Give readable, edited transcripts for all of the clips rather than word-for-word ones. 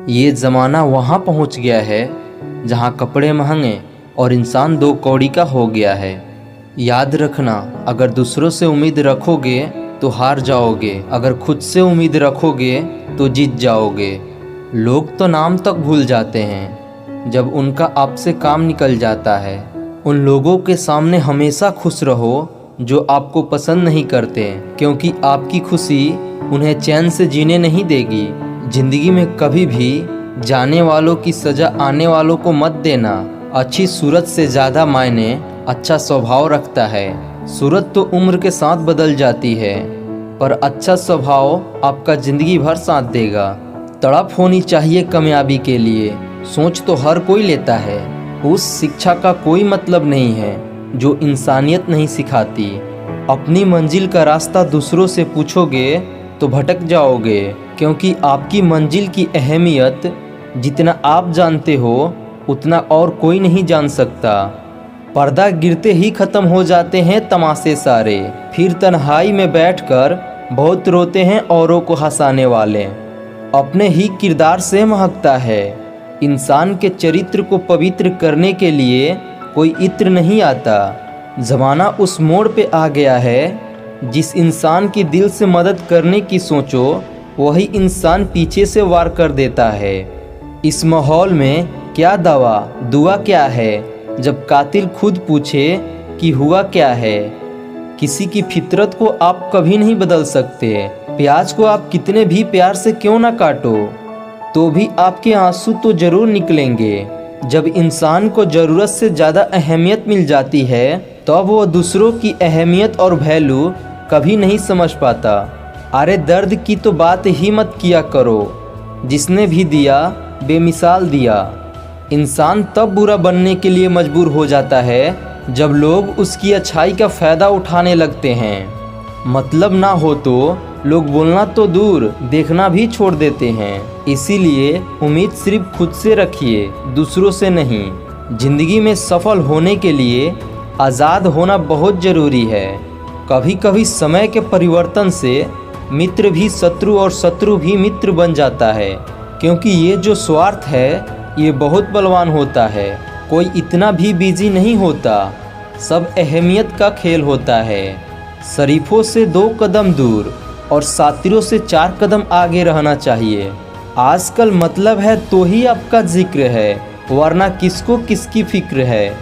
ये ज़माना वहाँ पहुँच गया है जहाँ कपड़े महंगे और इंसान दो कौड़ी का हो गया है। याद रखना, अगर दूसरों से उम्मीद रखोगे तो हार जाओगे, अगर खुद से उम्मीद रखोगे तो जीत जाओगे। लोग तो नाम तक भूल जाते हैं जब उनका आपसे काम निकल जाता है। उन लोगों के सामने हमेशा खुश रहो जो आपको पसंद नहीं करते, क्योंकि आपकी खुशी उन्हें चैन से जीने नहीं देगी। जिंदगी में कभी भी जाने वालों की सज़ा आने वालों को मत देना। अच्छी सूरत से ज़्यादा मायने अच्छा स्वभाव रखता है। सूरत तो उम्र के साथ बदल जाती है, पर अच्छा स्वभाव आपका ज़िंदगी भर साथ देगा। तड़प होनी चाहिए कामयाबी के लिए, सोच तो हर कोई लेता है। उस शिक्षा का कोई मतलब नहीं है जो इंसानियत नहीं सिखाती। अपनी मंजिल का रास्ता दूसरों से पूछोगे तो भटक जाओगे, क्योंकि आपकी मंजिल की अहमियत जितना आप जानते हो उतना और कोई नहीं जान सकता। पर्दा गिरते ही ख़त्म हो जाते हैं तमाशे सारे, फिर तन्हाई में बैठकर बहुत रोते हैं औरों को हंसाने वाले। अपने ही किरदार से महकता है। इंसान के चरित्र को पवित्र करने के लिए कोई इत्र नहीं आता। ज़माना उस मोड़ पे आ गया है, जिस इंसान की दिल से मदद करने की सोचो वही इंसान पीछे से वार कर देता है। इस माहौल में क्या दवा दुआ क्या है, जब कातिल खुद पूछे कि हुआ क्या है। किसी की फितरत को आप कभी नहीं बदल सकते। प्याज को आप कितने भी प्यार से क्यों ना काटो तो भी आपके आंसू तो जरूर निकलेंगे। जब इंसान को ज़रूरत से ज़्यादा अहमियत मिल जाती है तब वो दूसरों की अहमियत और वैल्यू कभी नहीं समझ पाता। अरे दर्द की तो बात ही मत किया करो, जिसने भी दिया बेमिसाल दिया। इंसान तब बुरा बनने के लिए मजबूर हो जाता है जब लोग उसकी अच्छाई का फ़ायदा उठाने लगते हैं। मतलब ना हो तो लोग बोलना तो दूर देखना भी छोड़ देते हैं। इसीलिए उम्मीद सिर्फ खुद से रखिए, दूसरों से नहीं। ज़िंदगी में सफल होने के लिए आज़ाद होना बहुत ज़रूरी है। कभी कभी समय के परिवर्तन से मित्र भी शत्रु और शत्रु भी मित्र बन जाता है, क्योंकि ये जो स्वार्थ है ये बहुत बलवान होता है। कोई इतना भी बिजी नहीं होता, सब अहमियत का खेल होता है। शरीफों से 2 कदम दूर और सातिरों से 4 कदम आगे रहना चाहिए। आजकल मतलब है तो ही आपका जिक्र है, वरना किसको किसकी फिक्र है।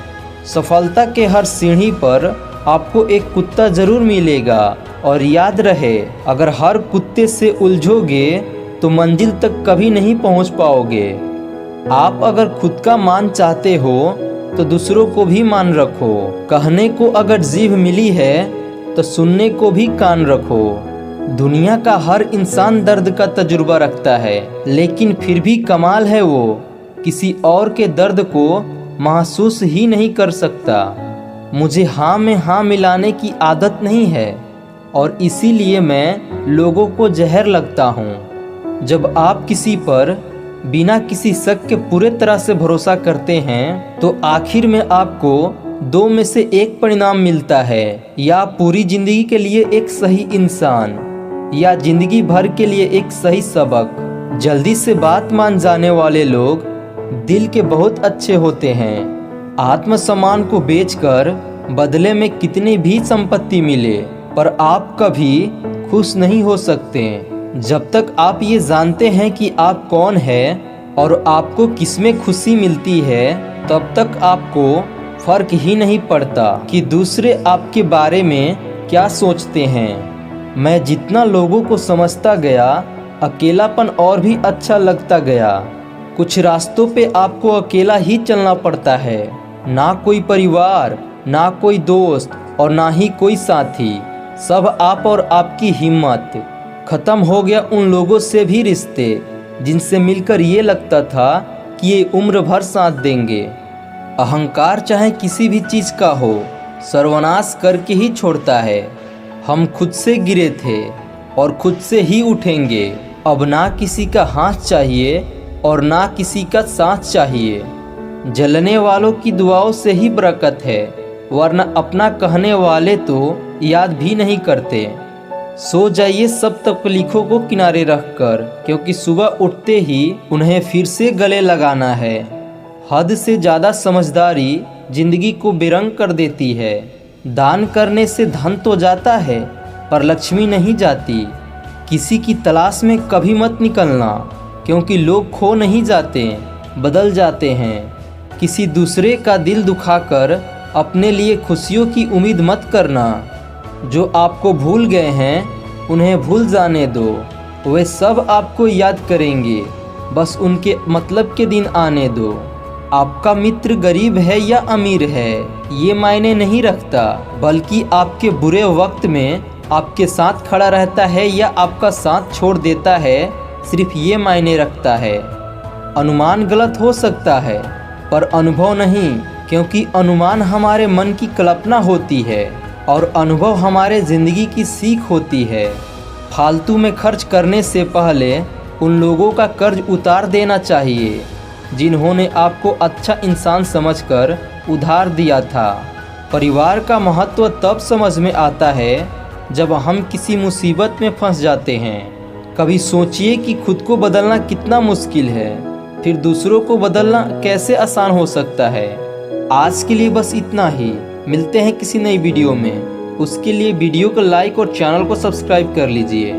सफलता के हर सीढ़ी पर आपको एक कुत्ता ज़रूर मिलेगा, और याद रहे अगर हर कुत्ते से उलझोगे तो मंजिल तक कभी नहीं पहुंच पाओगे। आप अगर खुद का मान चाहते हो तो दूसरों को भी मान रखो। कहने को अगर जीभ मिली है तो सुनने को भी कान रखो। दुनिया का हर इंसान दर्द का तजुर्बा रखता है, लेकिन फिर भी कमाल है वो किसी और के दर्द को महसूस ही नहीं कर सकता। मुझे हाँ में हाँ मिलाने की आदत नहीं है, और इसीलिए मैं लोगों को जहर लगता हूँ। जब आप किसी पर बिना किसी शक के पूरे तरह से भरोसा करते हैं तो आखिर में आपको 2 में से 1 परिणाम मिलता है, या पूरी ज़िंदगी के लिए एक सही इंसान, या ज़िंदगी भर के लिए एक सही सबक। जल्दी से बात मान जाने वाले लोग दिल के बहुत अच्छे होते हैं। आत्मसम्मान को बेचकर बदले में कितनी भी संपत्ति मिले, पर आप कभी खुश नहीं हो सकते जब तक आप ये जानते हैं कि आप कौन हैं और आपको किसमें खुशी मिलती है। तब तक आपको फर्क ही नहीं पड़ता कि दूसरे आपके बारे में क्या सोचते हैं। मैं जितना लोगों को समझता गया, अकेलापन और भी अच्छा लगता गया। कुछ रास्तों पे आपको अकेला ही चलना पड़ता है, ना कोई परिवार, ना कोई दोस्त और ना ही कोई साथी। सब आप और आपकी हिम्मत। ख़त्म हो गया उन लोगों से भी रिश्ते जिनसे मिलकर ये लगता था कि ये उम्र भर साथ देंगे। अहंकार चाहे किसी भी चीज़ का हो, सर्वनाश करके ही छोड़ता है। हम खुद से गिरे थे और खुद से ही उठेंगे। अब ना किसी का हाथ चाहिए और ना किसी का साथ चाहिए। जलने वालों की दुआओं से ही बरकत है, वरना अपना कहने वाले तो याद भी नहीं करते। सो जाइए सब तकलीफों को किनारे रखकर, क्योंकि सुबह उठते ही उन्हें फिर से गले लगाना है। हद से ज़्यादा समझदारी जिंदगी को बेरंग कर देती है। दान करने से धन तो जाता है पर लक्ष्मी नहीं जाती। किसी की तलाश में कभी मत निकलना, क्योंकि लोग खो नहीं जाते, बदल जाते हैं। किसी दूसरे का दिल दुखाकर अपने लिए खुशियों की उम्मीद मत करना। जो आपको भूल गए हैं उन्हें भूल जाने दो, वे सब आपको याद करेंगे, बस उनके मतलब के दिन आने दो। आपका मित्र गरीब है या अमीर है ये मायने नहीं रखता, बल्कि आपके बुरे वक्त में आपके साथ खड़ा रहता है या आपका साथ छोड़ देता है, सिर्फ ये मायने रखता है। अनुमान गलत हो सकता है पर अनुभव नहीं, क्योंकि अनुमान हमारे मन की कल्पना होती है और अनुभव हमारे ज़िंदगी की सीख होती है। फालतू में खर्च करने से पहले उन लोगों का कर्ज उतार देना चाहिए जिन्होंने आपको अच्छा इंसान समझकर उधार दिया था। परिवार का महत्व तब समझ में आता है जब हम किसी मुसीबत में फंस जाते हैं। कभी सोचिए कि खुद को बदलना कितना मुश्किल है, फिर दूसरों को बदलना कैसे आसान हो सकता है। आज के लिए बस इतना ही, मिलते हैं किसी नई वीडियो में। उसके लिए वीडियो को लाइक और चैनल को सब्सक्राइब कर लीजिए।